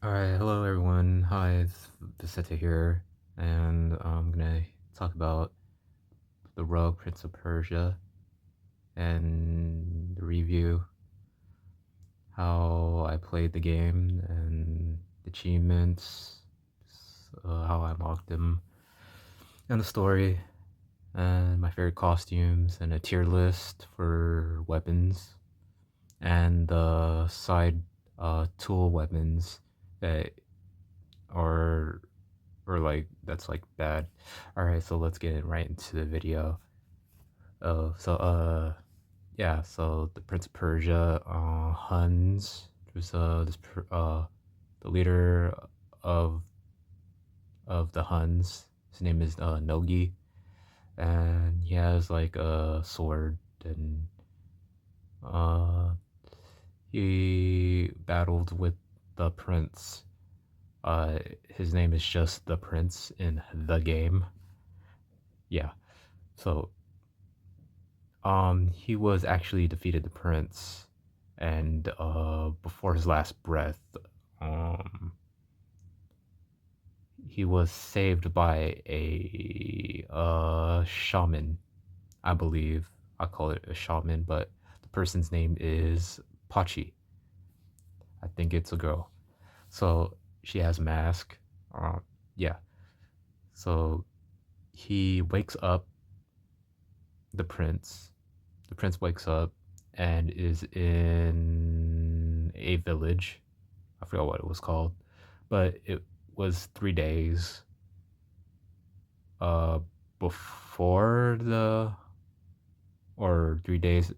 Alright, hello everyone. Hi, it's Vicente here, and I'm gonna talk about the Rogue Prince of Persia and review how I played the game and achievements, how I unlocked them, and the story, and my favorite costumes, and a tier list for weapons, and the side tool weapons that are or like that's like bad. All right, so let's get right into the video. Yeah, so the Prince of Persia, Huns. There's the leader of the Huns. His name is Nogi, and he has like a sword, and uh he battled with the prince. His name is just the prince in the game. Yeah. So he was actually defeated the prince, and before his last breath, um, he was saved by a shaman, I believe. I call it a shaman, but the person's name is Pachi. I think it's a girl. So she has a mask. Yeah. So he wakes up the prince. The prince wakes up and is in a village. I forgot what it was called, but it was 3 days uh before the or 3 days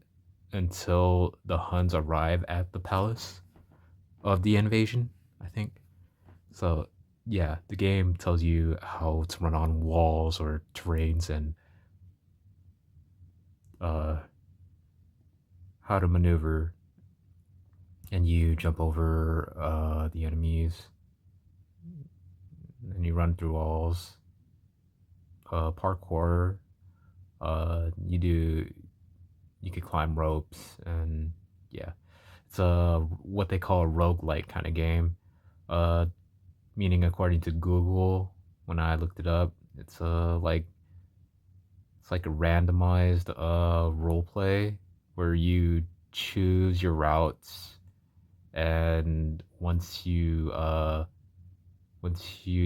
until the Huns arrive at the palace of the invasion, I think. So yeah, the game tells you how to run on walls or terrains and uh how to maneuver, and you jump over the enemies and you run through walls. Parkour. You could climb ropes, and yeah, it's what they call a roguelike kind of game. Uh, Meaning according to Google, when I looked it up, it's like a randomized role play where you choose your routes, and once you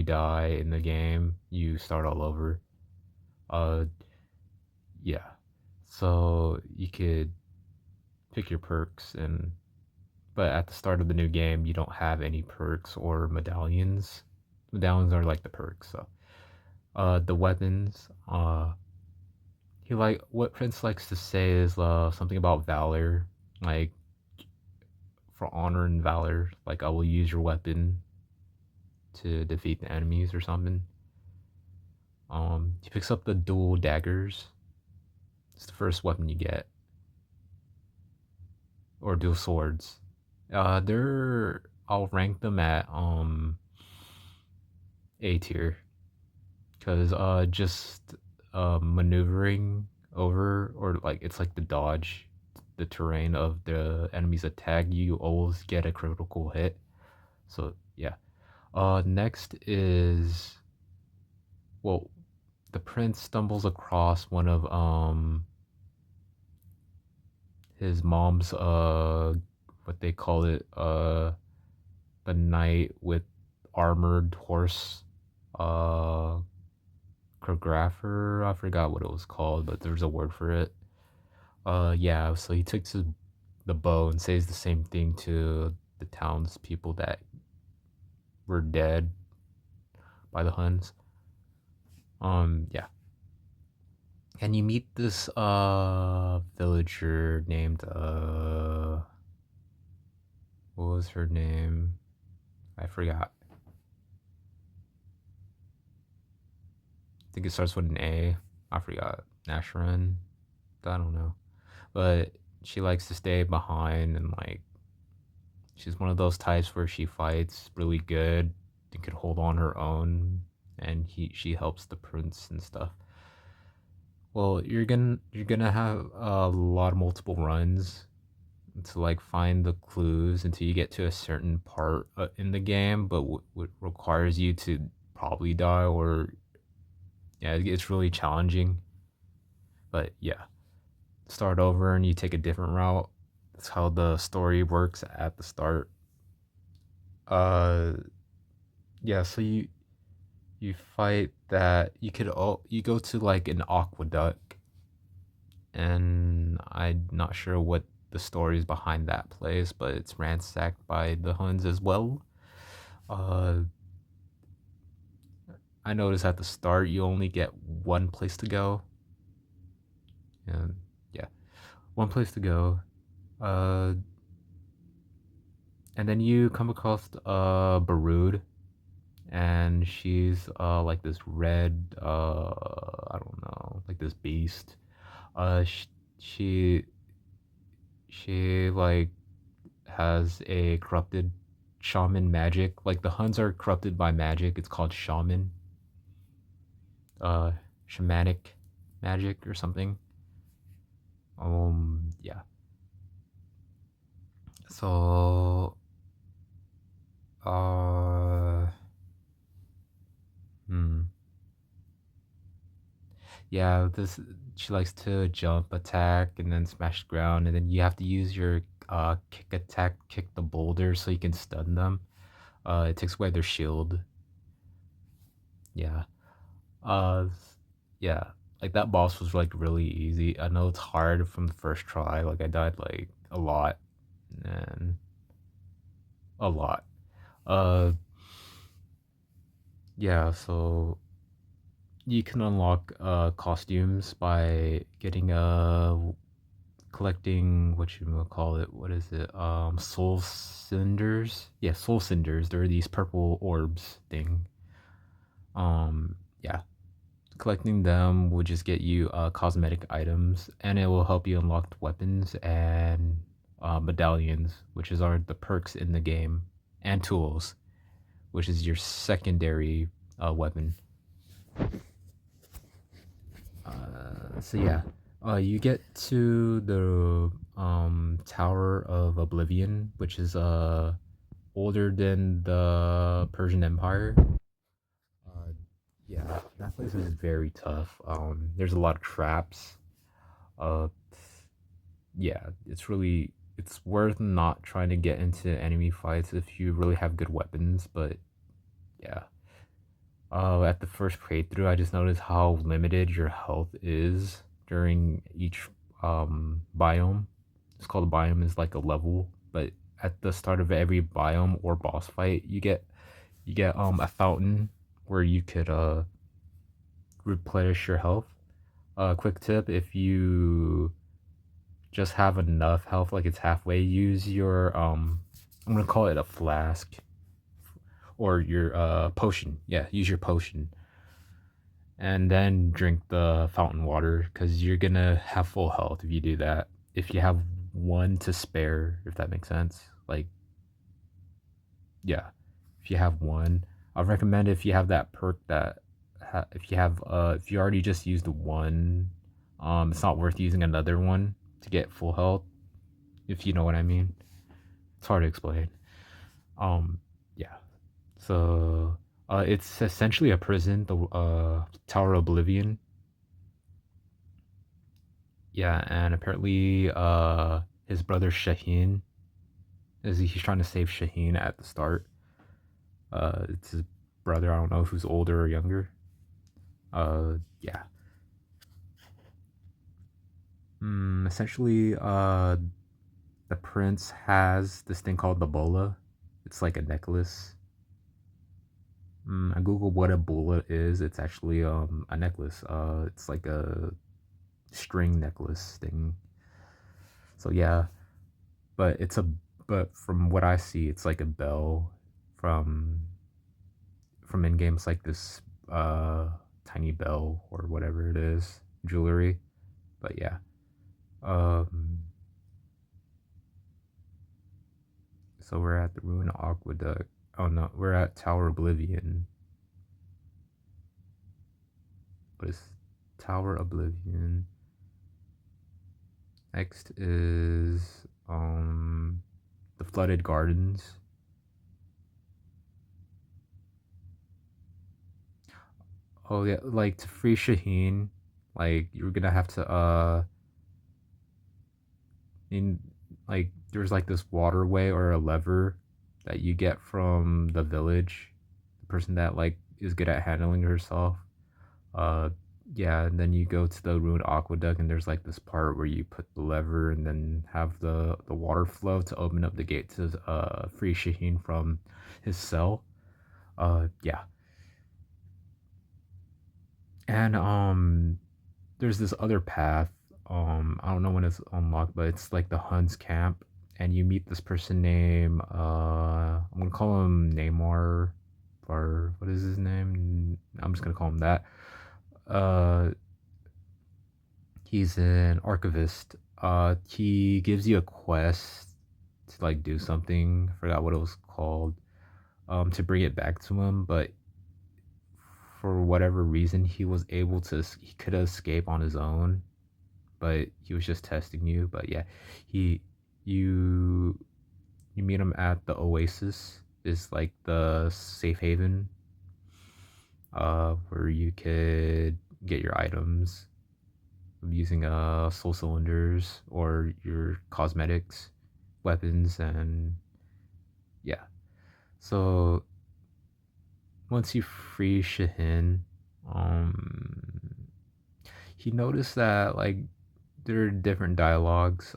die in the game, you start all over. Uh, yeah. So you could pick your perks, and but at the start of the new game, you don't have any perks or medallions. Medallions are like the perks. So, the weapons. He like what Prince likes to say is something about valor, like for honor and valor. Like I will use your weapon to defeat the enemies or something. He picks up the dual daggers. It's the first weapon you get, or dual swords. They're I'll rank them at A tier, because just maneuvering over, or like it's like the dodge the terrain of the enemy's attack, you always get a critical hit. So yeah. Next is, well, the prince stumbles across one of his mom's what they call it, the knight with armored horse, uh choreographer. I forgot what it was called, but there's a word for it. Yeah, so he takes the bow and says the same thing to the townspeople that were dead by the Huns. Yeah. And you meet this villager named what was her name? I forgot. I think it starts with an A. I forgot. Nasharan. I don't know. But she likes to stay behind, and like she's one of those types where she fights really good and can hold on her own, and she helps the prince and stuff. Well, you're gonna have a lot of multiple runs, to like find the clues until you get to a certain part in the game, but what requires you to probably die or yeah, it's really challenging. But yeah, start over and you take a different route. That's how the story works at the start. Uh, yeah, so you fight that you go to like an aqueduct, and I'm not sure what the story is behind that place, but it's ransacked by the Huns as well. Uh, I noticed at the start you only get one place to go, and yeah, one place to go. Uh, and then you come across Barood, and she's like this red I don't know, like this beast. Uh, sh- she she like has a corrupted shaman magic. Like the Huns are corrupted by magic. It's called shaman, uh, shamanic magic or something. Yeah. So, uh, hmm. Yeah, this she likes to jump attack and then smash the ground, and then you have to use your kick attack, kick the boulder so you can stun them. It takes away their shield. Yeah. Uh, yeah. Like that boss was like really easy. I know it's hard from the first try. Like I died like a lot and a lot. Uh, yeah. So you can unlock costumes by getting collecting what you gonna call it. What is it? Soul cinders. Yeah, soul cinders. They're these purple orbs thing. Yeah. Collecting them will just get you cosmetic items, and it will help you unlock weapons and medallions, which are the perks in the game, and tools, which is your secondary weapon. So yeah, you get to the Tower of Oblivion, which is older than the Persian Empire. Uh, yeah, that place is very tough. There's a lot of traps. Uh, yeah, it's worth not trying to get into enemy fights if you really have good weapons. But yeah, at the first playthrough, I just noticed how limited your health is during each biome. It's called a biome is like a level, but at the start of every biome or boss fight, you get a fountain where you could replenish your health. Quick tip: if you just have enough health, like it's halfway, use your I'm gonna call it a flask or your potion. Yeah, use your potion and then drink the fountain water because you're gonna have full health if you do that. If you have one to spare, if that makes sense. Like, yeah, if you have one, I recommend if you have that perk that if you already just used one, it's not worth using another one to get full health. If you know what I mean, it's hard to explain. Um, yeah. So, it's essentially a prison, the Tower of Oblivion. Yeah, and apparently, his brother Shaheen he's trying to save Shaheen at the start. It's his brother. I don't know who's older or younger. Yeah. Essentially, the prince has this thing called the bola. It's like a necklace. I googled what a bola is. It's actually a necklace. It's like a string necklace thing. So yeah, but but from what I see, it's like a bell from in games like this tiny bell or whatever it is, jewelry. But yeah. Um so we're at the Ruin Aqueduct. Oh no, we're at Tower Oblivion. What is Tower Oblivion? Next is the flooded gardens. Oh yeah, like to free Shaheen, like you're gonna have to in like there's like this waterway or a lever that you get from the village, the person that like is good at handling herself. Uh, yeah, and then you go to the ruined aqueduct, and there's like this part where you put the lever and then have the water flow to open up the gate to free Shaheen from his cell. Yeah, and there's this other path. I don't know when it's unlocked, but it's like the Huns camp, and you meet this person named I'm gonna call him Neymar, or what is his name? I'm just gonna call him that. Uh, he's an archivist. He gives you a quest to like do something. I forgot what it was called. To bring it back to him, but for whatever reason, he could escape on his own, but he was just testing you. But yeah, he you you meet him at the Oasis. Is like the safe haven, where you could get your items using soul cylinders or your cosmetics, weapons, and yeah. So once you free Shahin, um, he noticed that like there are different dialogues.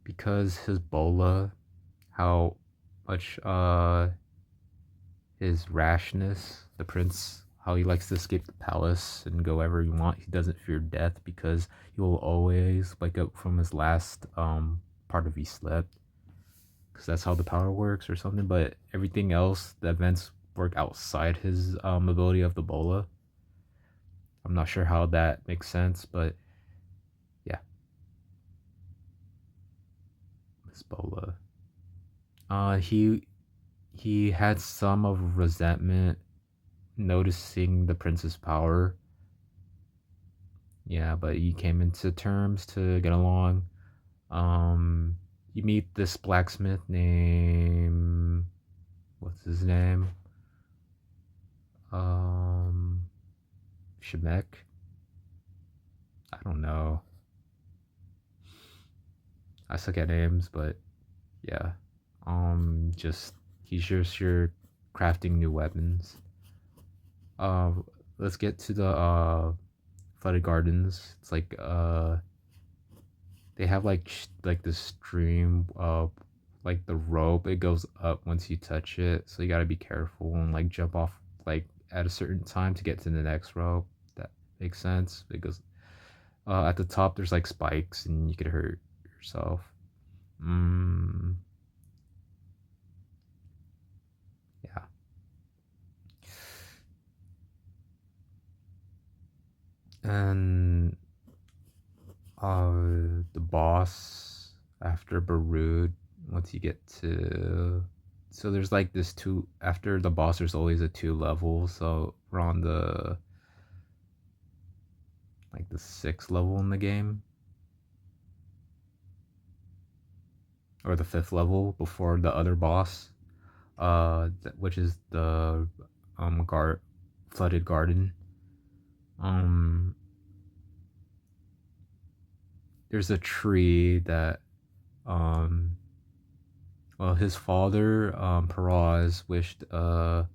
Because his bola, how much his rashness, the prince, how he likes to escape the palace and go wherever he want. He doesn't fear death because he will always wake up from his last part of he slept, because that's how the power works or something. But everything else, the events work outside his ability of the bola. I'm not sure how that makes sense, but yeah, his bola. He had some of resentment noticing the prince's power. Yeah, but you came into terms to get along. Um, you meet this blacksmith named, what's his name? Um, Shemek. I don't know. I suck at names, but yeah. Just he's just your crafting new weapons. Uh, let's get to the flooded gardens. It's like they have like like this stream of like the rope. It goes up once you touch it, so you gotta be careful and like jump off like at a certain time to get to the next rope. That makes sense because at the top there's like spikes and you could hurt yourself. Mm, yeah, and the boss after Barud, once you get to, so there's like this two, after the boss there's always a two level, so we're on the like the sixth level in the game, or the fifth level before the other boss, which is the guard flooded garden. um there's a tree that um well, his father, Paraz, wished the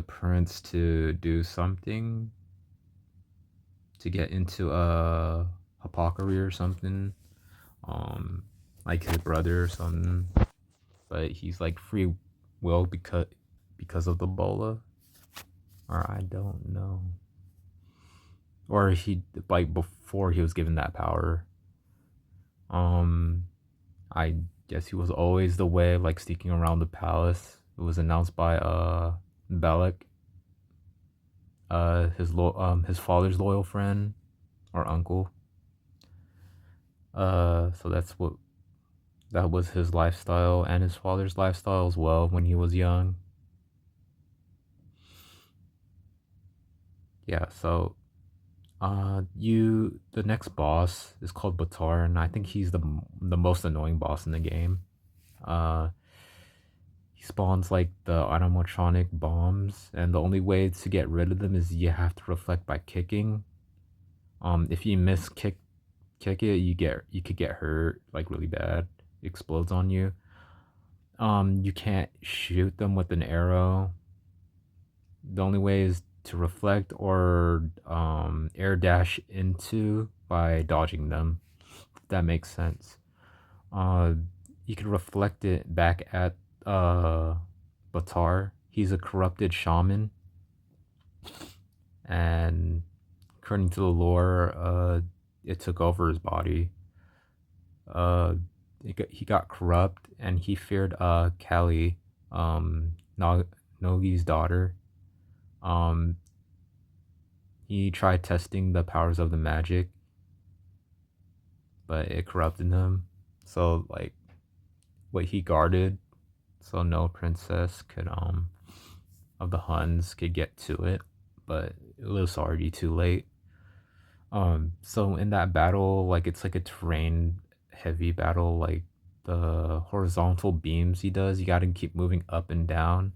prince to do something to get into hypocrisy or something, um, like his brother or something. But he's like free will because of the bola, or I don't know, or he like before he was given that power. Um, I guess he was always the way, like sneaking around the palace. It was announced by Balak, his father's loyal friend or uncle. So that was his lifestyle and his father's lifestyle as well when he was young. Yeah, so The next boss is called Batar, and I think he's the most annoying boss in the game. Uh, he spawns like the animatronic bombs, and the only way to get rid of them is you have to reflect by kicking. If you miss kick it, you could get hurt like really bad. It explodes on you. You can't shoot them with an arrow. The only way is to reflect or air dash into by dodging them. If that makes sense. Uh, you can reflect it back at uh Batar. He's a corrupted shaman, and according to the lore, it took over his body. Uh, he got corrupt, and he feared Kali, Nogi's daughter. Um, he tried testing the powers of the magic, but it corrupted him. So like what he guarded, so no princess could of the Huns could get to it, but it was already too late. So in that battle, like it's like a terrain heavy battle, like the horizontal beams he does, you gotta keep moving up and down.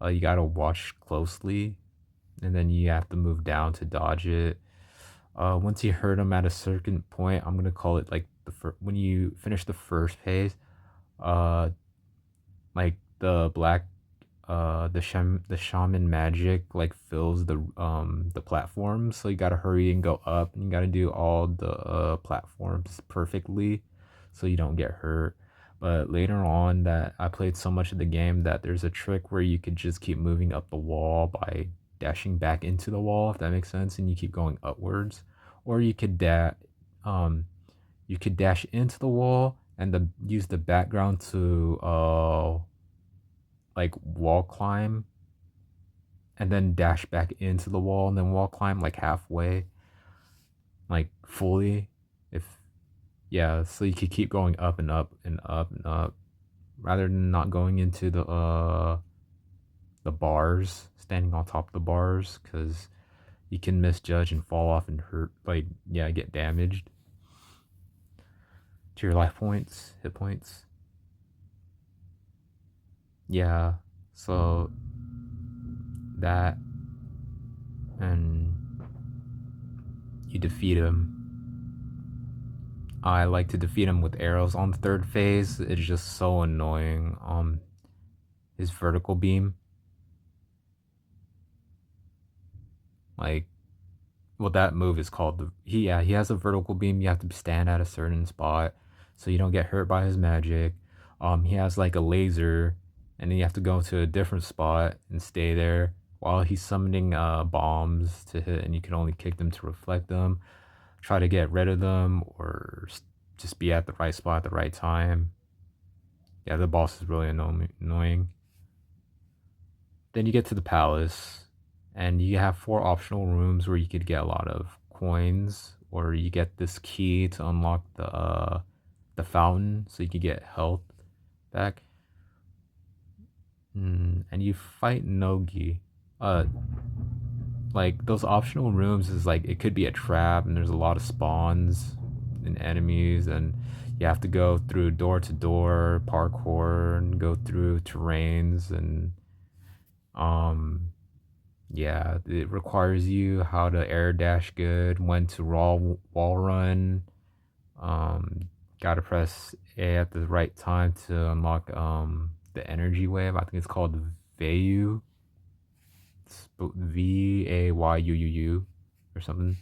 You gotta watch closely, and then you have to move down to dodge it. Once you hurt him at a certain point, I'm gonna call it like when you finish the first phase, uh, like the shaman magic like fills the platforms, so you gotta hurry and go up, and you gotta do all the platforms perfectly so you don't get hurt. But later on, that I played so much of the game that there's a trick where you could just keep moving up the wall by dashing back into the wall, if that makes sense, and you keep going upwards. Or um you could dash into the wall and use the background to like wall climb, and then dash back into the wall and then wall climb like halfway, like fully. If Yeah, so you could keep going up and up and up and up rather than not going into the bars, standing on top of the bars, because you can misjudge and fall off and hurt, like, yeah, get damaged to your life points, hit points. Yeah, so that, and you defeat him. I like to defeat him with arrows on the third phase. It's just so annoying. His vertical beam, like, well, that move is called he has a vertical beam. You have to stand at a certain spot so you don't get hurt by his magic. He has like a laser, and then you have to go to a different spot and stay there while he's summoning bombs to hit, and you can only kick them to reflect them. Try to get rid of them, or just be at the right spot at the right time. Yeah, the boss is really annoying. Then you get to the palace, and you have 4 optional rooms where you could get a lot of coins, or you get this key to unlock the fountain, so you could get health back. And you fight Nogi. Uh, like those optional rooms is like it could be a trap, and there's a lot of spawns and enemies, and you have to go through door to door parkour and go through terrains, and um yeah, it requires you how to air dash good, when to raw wall run. Gotta press A at the right time to unlock the energy wave. I think it's called Vayu. It's Vayuuu or something,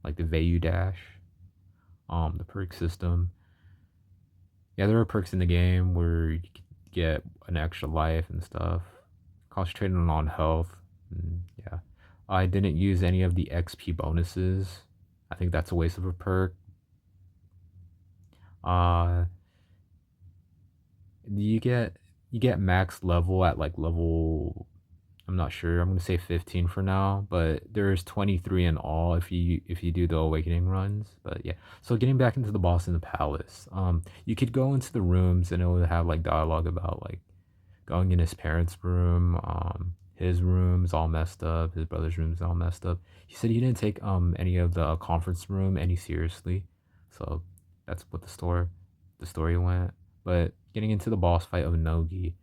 like the Vayu dash. The perk system. Yeah, there are perks in the game where you can get an extra life and stuff. Concentrating on health. Yeah. I didn't use any of the XP bonuses. I think that's a waste of a perk. Uh you get you get max level at like level, I'm not sure. I'm gonna say 15 for now, but there's 23 in all if you do the awakening runs. But yeah, so getting back into the boss in the palace, you could go into the rooms and it would have like dialogue about like going in his parents' room. his room's all messed up, his brother's room's all messed up. He said he didn't take any of the conference room any seriously. So that's what the story went. But getting into the boss fight of Nogi,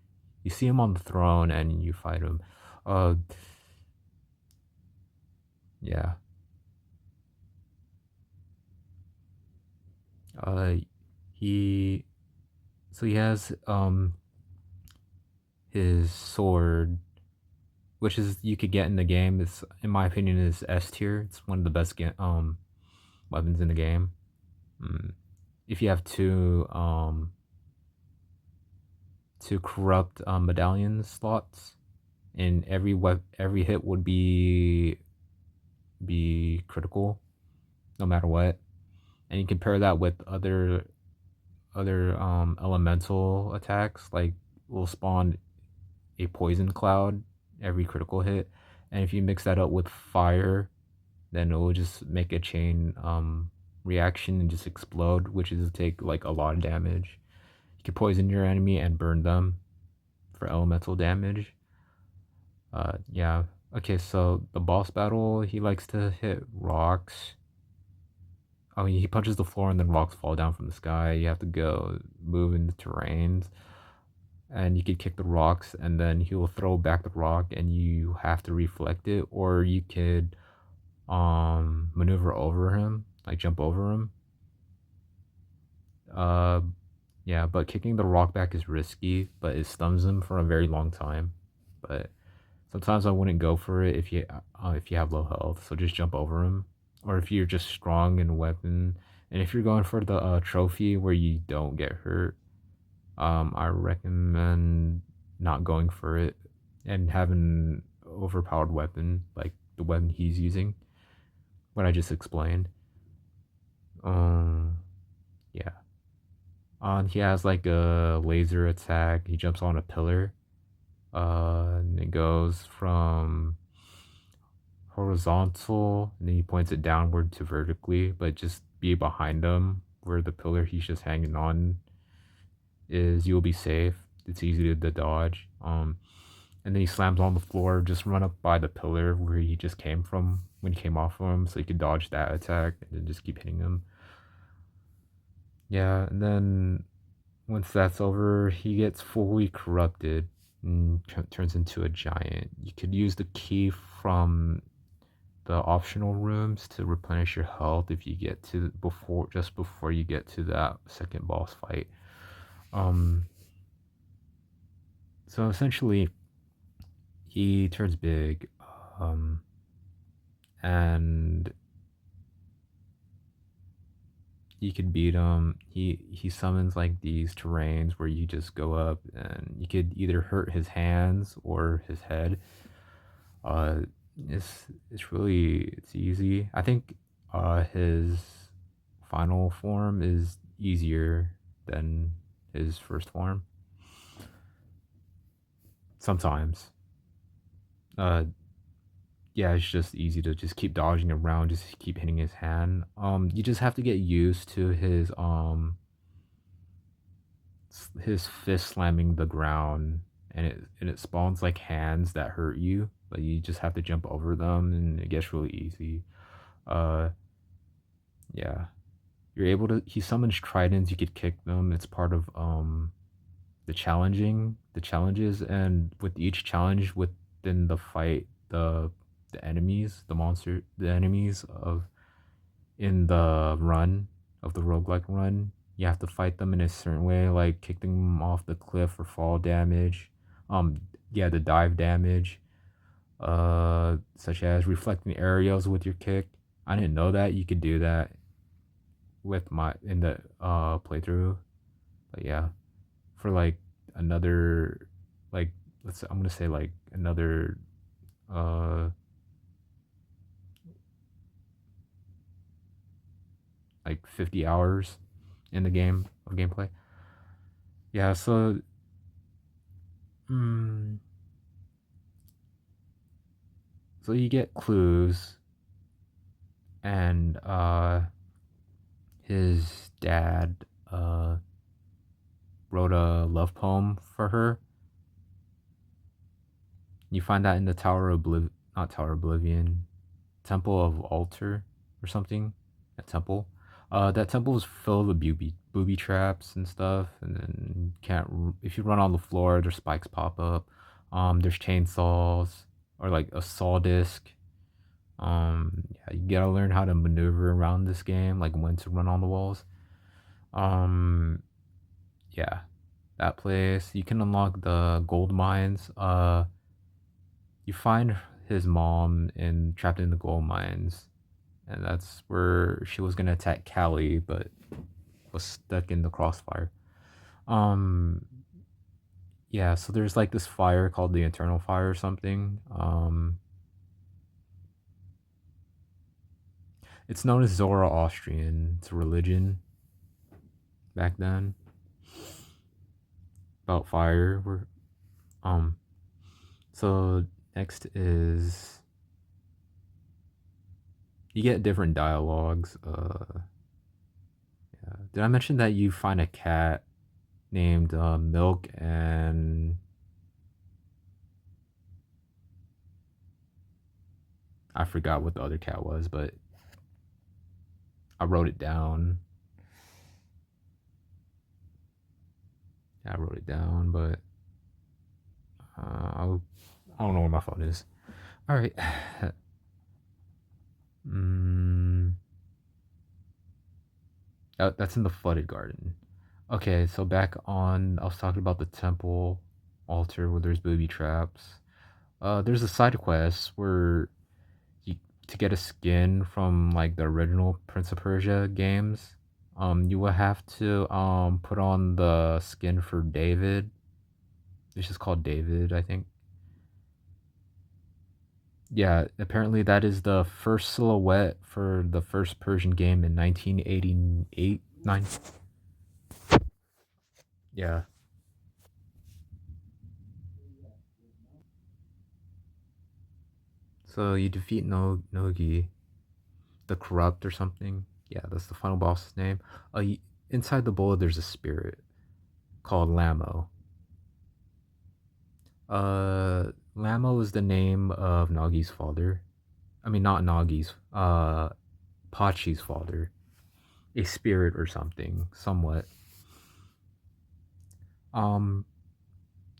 you see him on the throne and you fight him. Uh yeah. Uh he he has his sword, which is you could get in the game. It's in my opinion is S tier. It's one of the best weapons in the game. Mm. If you have two corrupt medallion slots, and every hit would be critical, no matter what. And you compare that with other elemental attacks, like will spawn a poison cloud every critical hit, and if you mix that up with fire, then it will just make a chain reaction and just explode, which is take like a lot of damage. You can poison your enemy and burn them for elemental damage. Yeah. Okay, so the boss battle, he likes to hit rocks. Oh, he punches the floor and then rocks fall down from the sky. You have to go move in the terrains, and you could kick the rocks, and then he will throw back the rock, and you have to reflect it, or you could maneuver over him, like jump over him. Uh, yeah, but kicking the rock back is risky, but it stuns him for a very long time. But sometimes I wouldn't go for it if you have low health, so just jump over him. Or if you're just strong in weapon, and if you're going for the trophy where you don't get hurt, I recommend not going for it and having overpowered weapon like the weapon he's using. What I just explained. Um, yeah. He has like a laser attack. He jumps on a pillar. And it goes from horizontal, and then he points it downward to vertically, but just be behind him where the pillar he's just hanging on is. You'll be safe. It's easy to dodge. And then he slams on the floor. Just run up by the pillar where he just came from when he came off of him, so you can dodge that attack and then just keep hitting him. Yeah, and then once that's over, he gets fully corrupted and turns into a giant. You could use the key from the optional rooms to replenish your health if you get to before you get to that second boss fight. Um, so essentially, he turns big, um, and you could beat him. He summons like these terrains where you just go up and you could either hurt his hands or his head. Uh, it's easy. I think his final form is easier than his first form. Sometimes. Uh, yeah, it's just easy to just keep dodging around, just keep hitting his hand. You just have to get used to his fist slamming the ground, and it spawns like hands that hurt you, but you just have to jump over them, and it gets really easy. Uh, yeah, you're able to. He summons tridents. You could kick them. It's part of the challenges, and with each challenge within the fight, the enemies of in the run of the roguelike run, you have to fight them in a certain way, like kick them off the cliff for fall damage. Yeah, the dive damage, such as reflecting aerials with your kick. I didn't know that you could do that with my in the playthrough, but yeah, for like another like I'm gonna say like another uh like 50 hours in the game of gameplay. Yeah, mm, so you get clues, and his dad wrote a love poem for her, You find that in the not Tower of Oblivion, Temple of Altar or something. A temple. That temple is filled with booby traps and stuff, and then can't if you run on the floor, there's spikes pop up. There's chainsaws or like a saw disc. Yeah, you gotta learn how to maneuver around this game, like when to run on the walls. Um, yeah, that place. You can unlock the gold mines. You find his mom in trapped in the gold mines, and that's where she was gonna attack Callie, but was stuck in the crossfire. Um, yeah, so there's like this fire called the Eternal Fire or something. It's known as Zoroastrian. It's a religion back then about fire. Um, so next is you get different dialogues. Yeah. Did I mention that you find a cat named Milk and I forgot what the other cat was, but I wrote it down. Yeah, I wrote it down, but I don't know where my phone is. All right. mm, that's in the flooded garden. Okay, so back on, I was talking about the temple altar where there's booby traps. There's a side quest where you to get a skin from like the original Prince of Persia games. You will have to put on the skin for David. It's just called David, I think. Yeah, apparently that is the first silhouette for the first Persian game in 1988. 9. Yeah. So you defeat Nogi, the corrupt or something. Yeah, that's the final boss's name. Inside the bowl there's a spirit called Lamo. Lamo is the name of Nagi's father. I mean, not Nagi's. Pachi's father. A spirit or something, somewhat. Um,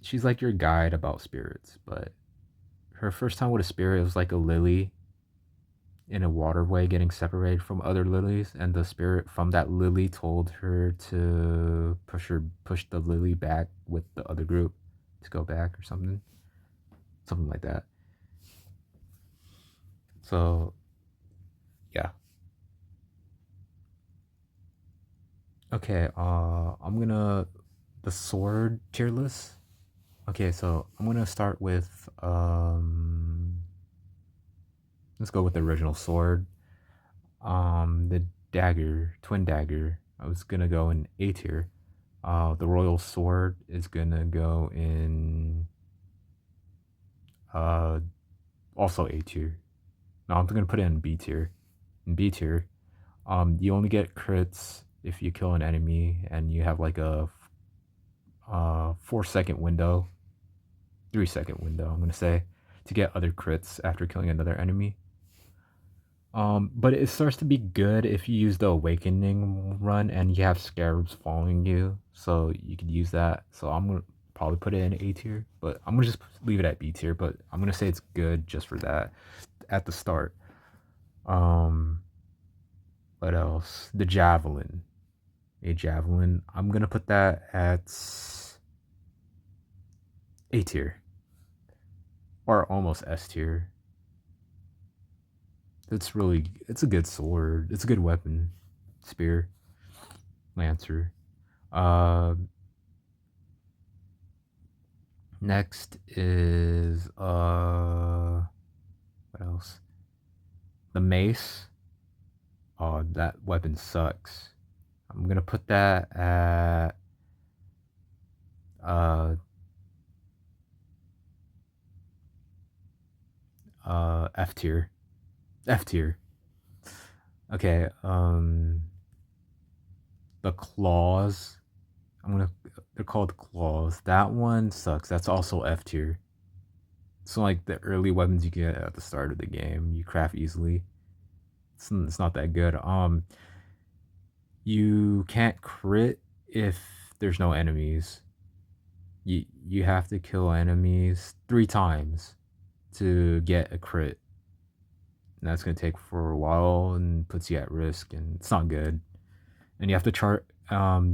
she's like your guide about spirits, but her first time with a spirit was like a lily in a waterway getting separated from other lilies, and the spirit from that lily told her to push the lily back with the other group to go back or something like that. So yeah, okay. I'm gonna the sword tier list. Okay, so I'm gonna start with let's go with the original sword. The dagger, twin dagger. I was gonna go in A tier. The royal sword is gonna go in uh also A tier. No, I'm gonna put it in B tier. In B tier, you only get crits if you kill an enemy, and you have like a 4 second window, 3 second window. I'm gonna say to get other crits after killing another enemy. But it starts to be good if you use the awakening run and you have scarabs following you, so you could use that. So I'm gonna probably put it in A tier, but I'm gonna just leave it at B tier. But I'm gonna say it's good just for that at the start. Um, what else? The javelin, a javelin. I'm gonna put that at A tier or almost S tier. It's a good sword. It's a good weapon, spear, lancer. Uh, Next is what else? The mace. Oh, that weapon sucks. I'm gonna put that at uh F tier. F tier. Okay, the claws. I'm gonna they're called claws. That one sucks. That's also F tier. So like the early weapons you get at the start of the game, you craft easily. It's not that good. You can't crit if there's no enemies. You have to kill enemies 3 times to get a crit. And that's gonna take for a while and puts you at risk, and it's not good. And you have to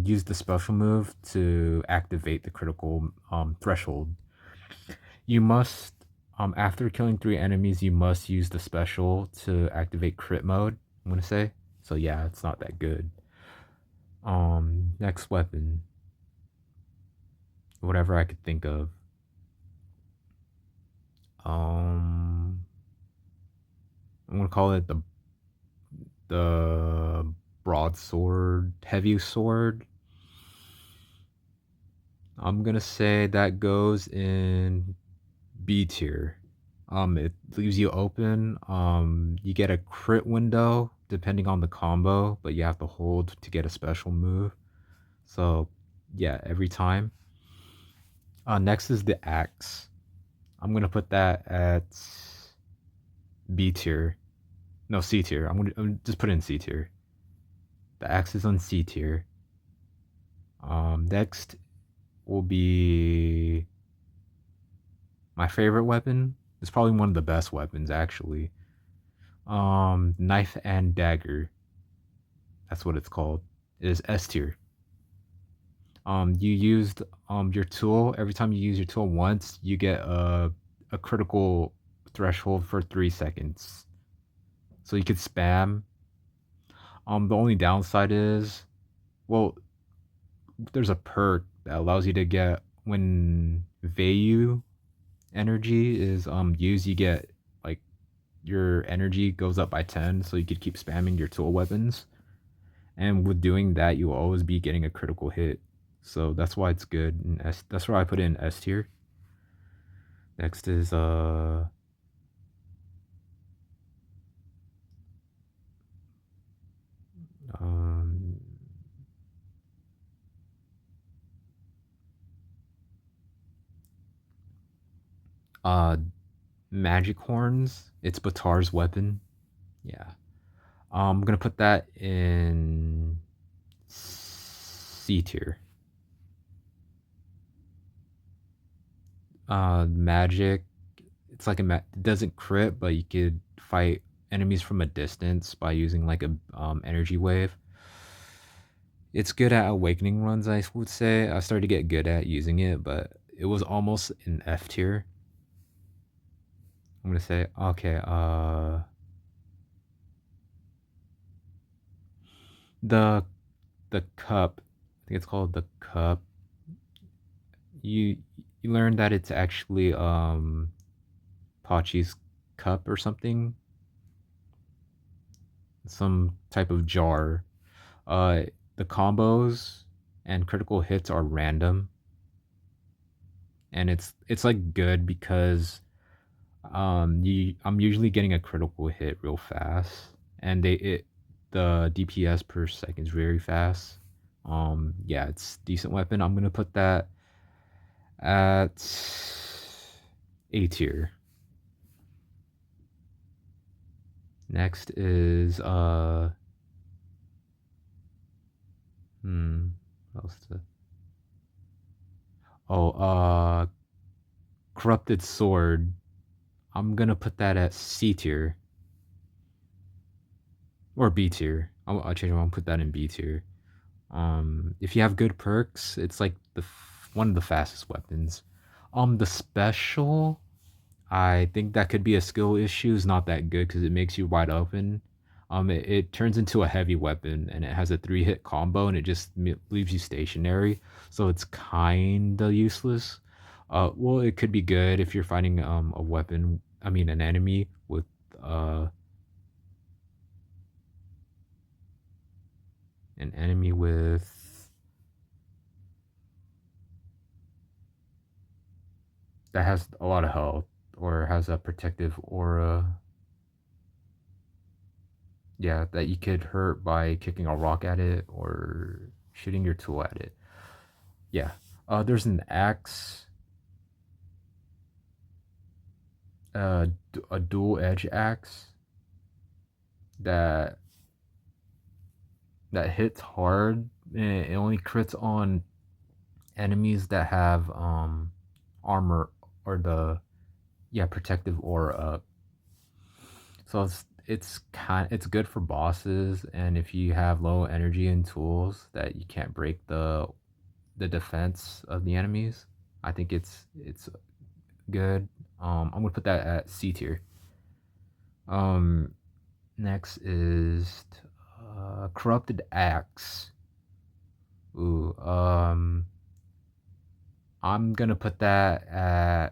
use the special move to activate the critical threshold. You must after killing 3 enemies, you must use the special to activate crit mode. I'm gonna say. So yeah, it's not that good. Next weapon, whatever I could think of. Um, I'm gonna call it the broadsword, heavy sword. I'm gonna say that goes in B tier. It leaves you open. You get a crit window depending on the combo, but you have to hold to get a special move. So, yeah, every time. Next is the axe. I'm gonna put that at B tier. No, C tier. I'm just put it in C tier. The axe is on C tier. Next will be my favorite weapon. It's probably one of the best weapons actually. Knife and dagger. That's what it's called. It is S tier. You used your tool. Every time you use your tool once, you get a critical threshold for 3 seconds. So you could spam. The only downside is, well, there's a perk that allows you to get when Vayu energy is used, you get like your energy goes up by 10, so you could keep spamming your tool weapons. And with doing that, you will always be getting a critical hit. So that's why it's good. And that's why I put it in S tier. Next is um uh magic horns. It's Batar's weapon. Yeah. I'm gonna put that in C tier. Magic. It's like it doesn't crit, but you could fight enemies from a distance by using like a energy wave. It's good at awakening runs, I would say. I started to get good at using it, but it was almost in F tier. I'm gonna say okay. The the cup. I think it's called the cup. You you learn that it's actually Pachi's cup or something, some type of jar. Uh, the combos and critical hits are random, and it's like good because I'm usually getting a critical hit real fast, and the DPS per second is very fast. Yeah, it's decent weapon. I'm gonna put that at A tier. Next is what else to oh corrupted sword. I'm gonna put that at C tier or B tier. I'll change it. I'll put that in B tier. If you have good perks, it's like one of the fastest weapons. The special, I think that could be a skill issue. Is not that good because it makes you wide open. It turns into a heavy weapon and it has a 3-hit combo and it just leaves you stationary. So it's kinda useless. Well, it could be good if you're fighting a weapon. I mean, an enemy with uh an enemy with that has a lot of health or has a protective aura. Yeah, that you could hurt by kicking a rock at it or shooting your tool at it. Yeah. There's an axe. a dual edge axe that that hits hard, and it only crits on enemies that have armor or the protective aura up. So it's good for bosses, and if you have low energy and tools that you can't break the defense of the enemies, I think it's good. I'm gonna put that at C tier. Um, Next is corrupted axe. Ooh, I'm gonna put that at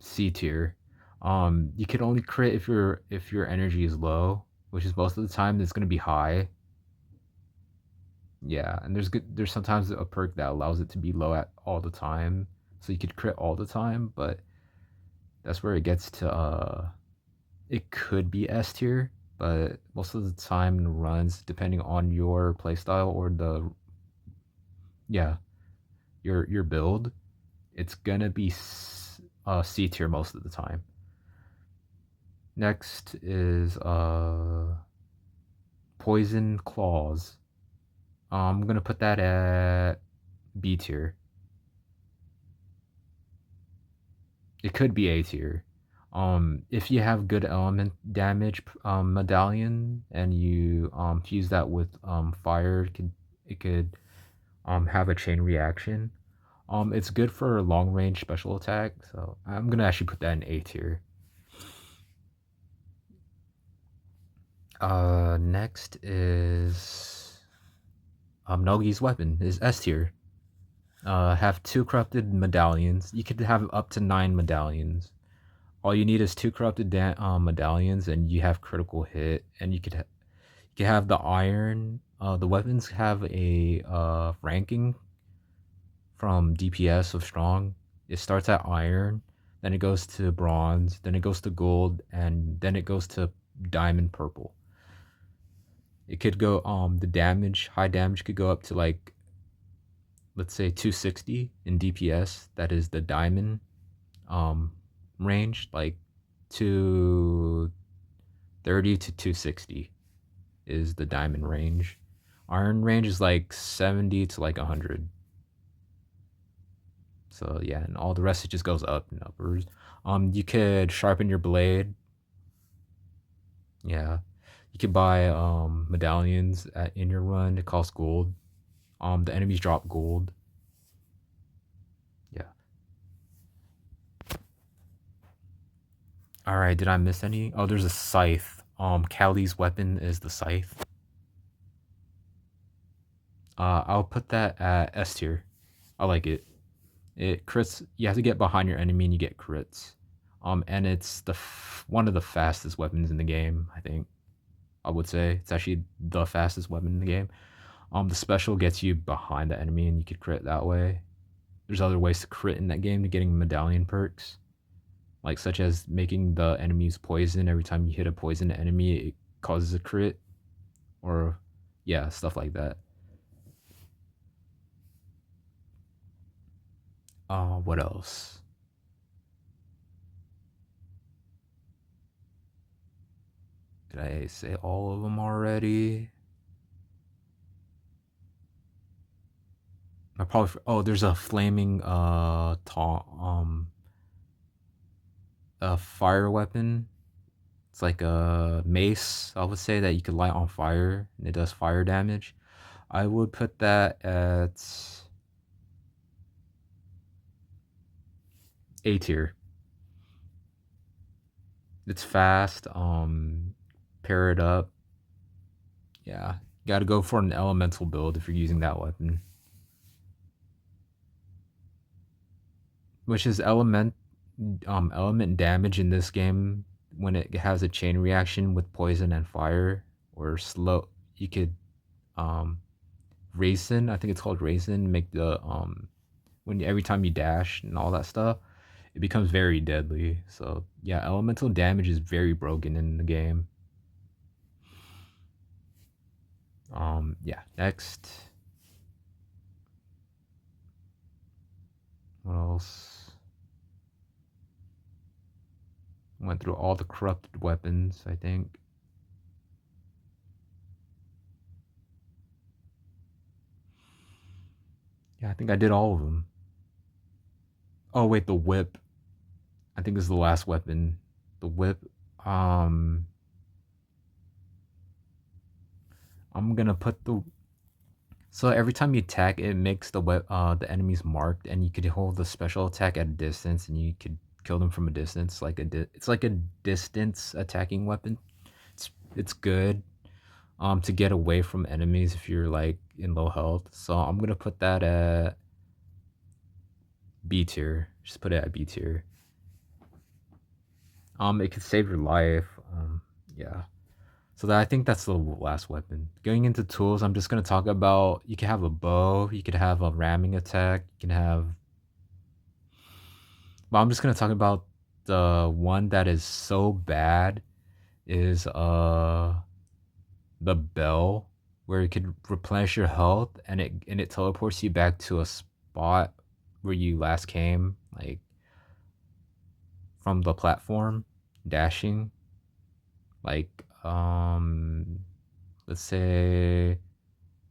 C tier. You can only crit if your energy is low, which is most of the time it's gonna be high. Yeah, and there's sometimes a perk that allows it to be low at all the time, so you could crit all the time, but that's where it gets to it could be S tier, but most of the time in runs, depending on your playstyle or the yeah your build, it's gonna be C tier most of the time. Next is poison claws. I'm gonna put that at B tier. It could be A tier. If you have good element damage medallion and you fuse that with fire, it could have a chain reaction. It's good for long range special attack, so I'm gonna actually put that in A tier. Next is Nogi's weapon is S tier. Have 2 corrupted medallions. You could have up to 9 medallions. All you need is 2 corrupted medallions, and you have critical hit. And you could have the iron. The weapons have a ranking from DPS of strong. It starts at iron, then it goes to bronze, then it goes to gold, and then it goes to diamond purple. It could go the damage, high damage could go up to like, let's say 260 in DPS. That is the diamond um range, like 230 to 260 is the diamond range. Iron range is like 70 to like 100. So yeah, and all the rest it just goes up and uppers. You could sharpen your blade. Yeah. You could buy medallions in your run. It costs gold. The enemies drop gold. Yeah. All right, did I miss any? Oh, there's a scythe. Callie's weapon is the scythe. I'll put that at S tier. I like it. It crits. You have to get behind your enemy and you get crits. And it's one of the fastest weapons in the game. I think I would say it's actually the fastest weapon in the game. The special gets you behind the enemy and you could crit that way. There's other ways to crit in that game to getting medallion perks, like such as making the enemies poison. Every time you hit a poison enemy, it causes a crit, or yeah, stuff like that. What else? Did I say all of them already? I probably oh, there's a flaming a fire weapon. It's like a mace, I would say, that you could light on fire and it does fire damage. I would put that at A tier. It's fast. Pair it up. Yeah, got to go for an elemental build if you're using that weapon. Which is element damage in this game when it has a chain reaction with poison and fire or slow. You could raisin. I think it's called raisin. Make the when every time you dash and all that stuff, it becomes very deadly. So yeah, elemental damage is very broken in the game. Yeah. Next, what else? Went through all the corrupted weapons, I think. Yeah, I think I did all of them. Oh wait, the whip. I think is the last weapon. The whip. Um, I'm gonna put the. So every time you attack, it makes the enemies marked, and you could hold the special attack at a distance, and you could kill them from a distance. It's like a distance attacking weapon. It's good. To get away from enemies if you're like in low health. So I'm gonna put that at B tier. Just put it at B tier. It could save your life. Yeah. So that I think that's the last weapon. Going into tools, I'm just gonna talk about. You can have a bow. You could have a ramming attack. You can have. But I'm just gonna talk about the one that is so bad is the bell, where it could replenish your health, and it teleports you back to a spot where you last came, like from the platform, dashing, like let's say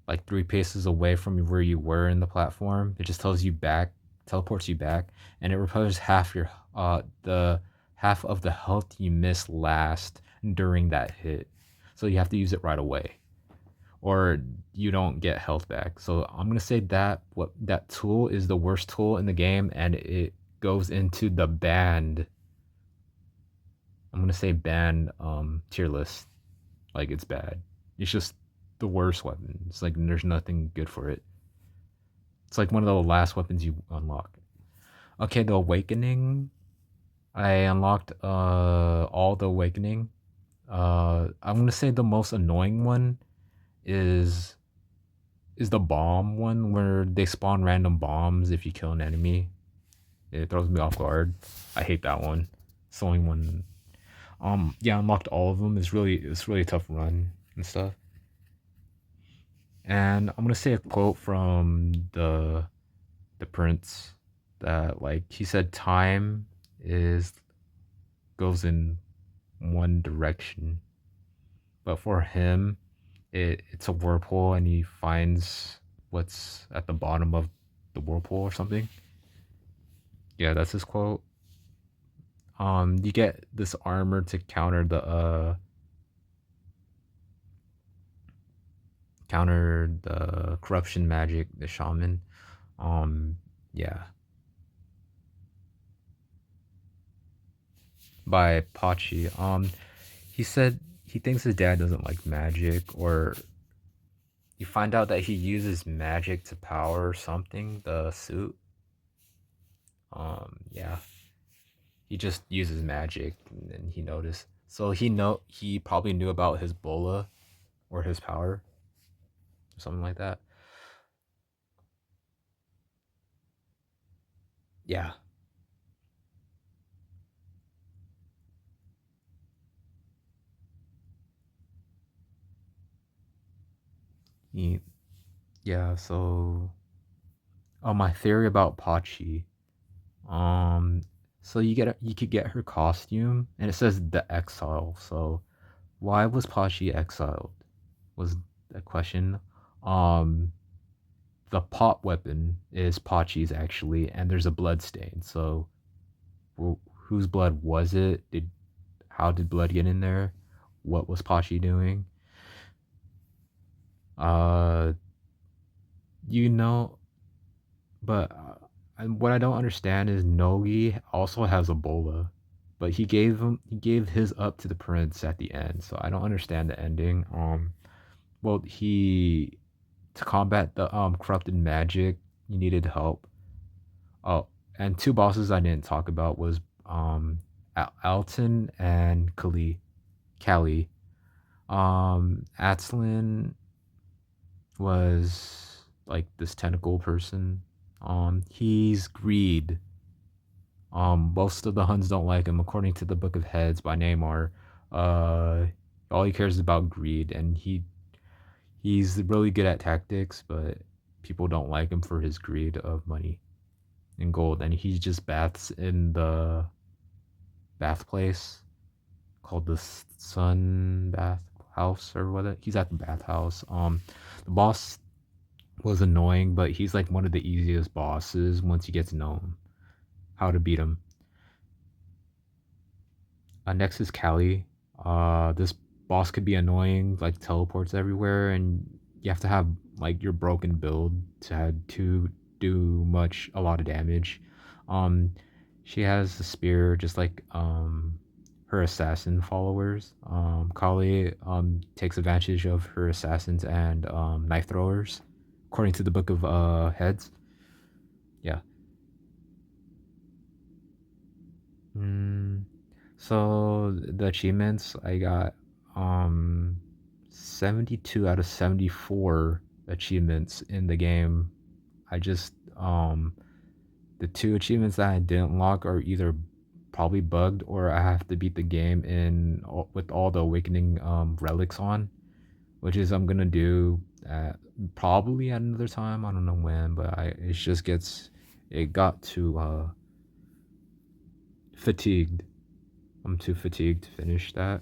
like 3 paces away from where you were in the platform. It just tells you back, teleports you back, and it replenishes the half of the health you missed last during that hit. So you have to use it right away, or you don't get health back. So I'm gonna say that tool is the worst tool in the game, and it goes into the banned. I'm gonna say banned tier list. Like it's bad. It's just the worst weapon. It's like there's nothing good for it. It's like one of the last weapons you unlock. Okay, the awakening. I unlocked all the awakening. I'm gonna say the most annoying one is the bomb one, where they spawn random bombs if you kill an enemy. It throws me off guard. I hate that one. It's the only one. Yeah, I unlocked all of them. It's really a tough run and stuff. And I'm gonna say a quote from the prince that, like, he said, time is goes in one direction, but for him, it's a whirlpool, and he finds what's at the bottom of the whirlpool or something. Yeah, that's his quote. You get this armor to counter the corruption magic, the shaman. Yeah, by Pachi. He said he thinks his dad doesn't like magic, or you find out that he uses magic to power something, the suit. Yeah, he just uses magic, and then he noticed. So he probably knew about his bola or his power, or something like that. Yeah, he, yeah. So, my theory about Pachi. Um, so you could get her costume, and it says the exile. So why was Pachi exiled? Was the question. Um, the pot weapon is Pachi's actually, and there's a blood stain. So whose blood was it? How did blood get in there? What was Pachi doing? Uh, you know, but and what I don't understand is Nogi also has Ebola, but he gave his up to the prince at the end. So I don't understand the ending. Well, he to combat the corrupted magic, you needed help. Oh, and two bosses I didn't talk about was Alton and Kali. Atslin was like this tentacle person. He's greed. Most of the Huns don't like him, according to the Book of Heads by Neymar. Uh, all he cares is about greed, and he's really good at tactics, but people don't like him for his greed of money and gold, and he just baths in the bath place. called the Sun Bath House or what. He's at the bathhouse. The boss was annoying, but he's like one of the easiest bosses once you get to know him, how to beat him. Next is Callie. This boss could be annoying, like teleports everywhere, and you have to have like your broken build to do a lot of damage. Um, she has a spear, just like her assassin followers. Kali takes advantage of her assassins and knife throwers, according to the Book of Heads. Yeah. Mm, so the achievements I got 72 out of 74 achievements in the game. I just the two achievements that I didn't unlock are either probably bugged or I have to beat the game with all the awakening relics on, which is I'm gonna do probably at another time. I don't know when, but it got too fatigued. I'm too fatigued to finish that.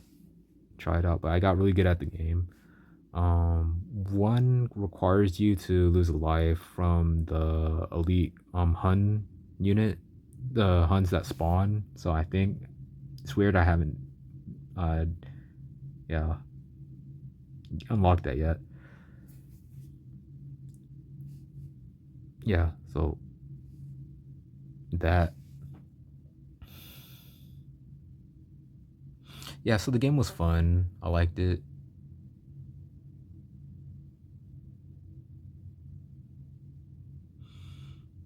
Try it out, but I got really good at the game. One requires you to lose a life from the elite Hun unit, the Huns that spawn. So I think it's weird I haven't uh yeah unlocked that yet. Yeah, so that yeah, so the game was fun. I liked it.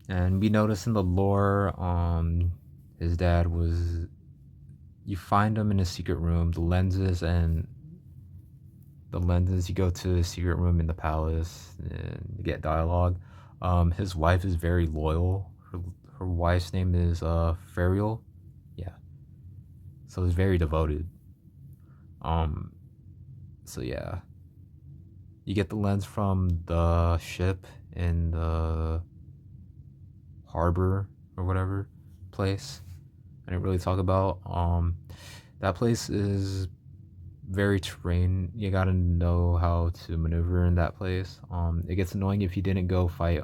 And we noticed in the lore, his dad was you find him in a secret room, the lenses, you go to a secret room in the palace and you get dialogue. His wife is very loyal. Her wife's name is Ferial. Yeah. So he's very devoted. Um so yeah. You get the lens from the ship in the harbor or whatever place. I didn't really talk about. That place is very terrain. You gotta know how to maneuver in that place. It gets annoying if you didn't go fight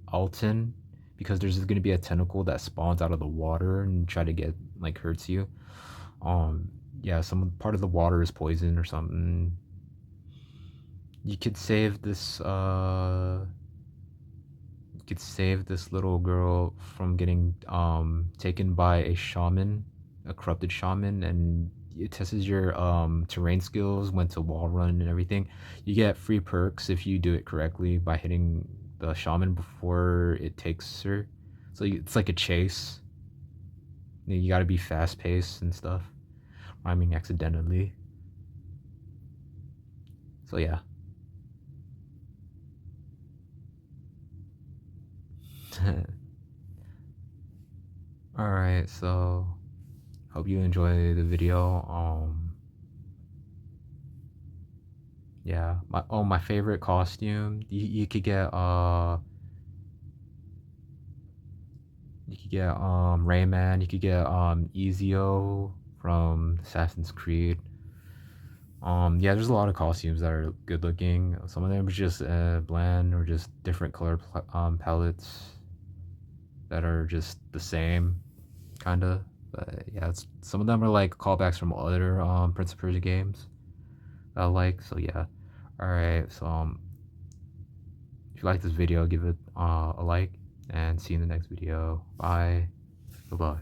Alton because there's gonna be a tentacle that spawns out of the water and try to get like hurts you. Um, yeah, some part of the water is poison or something. You could save this could save this little girl from getting taken by a shaman, a corrupted shaman, and it tests your terrain skills, when to wall run and everything. You get free perks if you do it correctly by hitting the shaman before it takes her. So it's like a chase. You got to be fast paced and stuff. Rhyming accidentally. So yeah. All right, so hope you enjoy the video. Yeah. My favorite costume. You could get Rayman, you could get Ezio from Assassin's Creed. Yeah, there's a lot of costumes that are good looking. Some of them are just bland or just different color palettes that are just the same kind of. But yeah, some of them are like callbacks from other Prince of Persia games that I like. So yeah. All right. So if you like this video, give it a like and see you in the next video. Bye. Goodbye.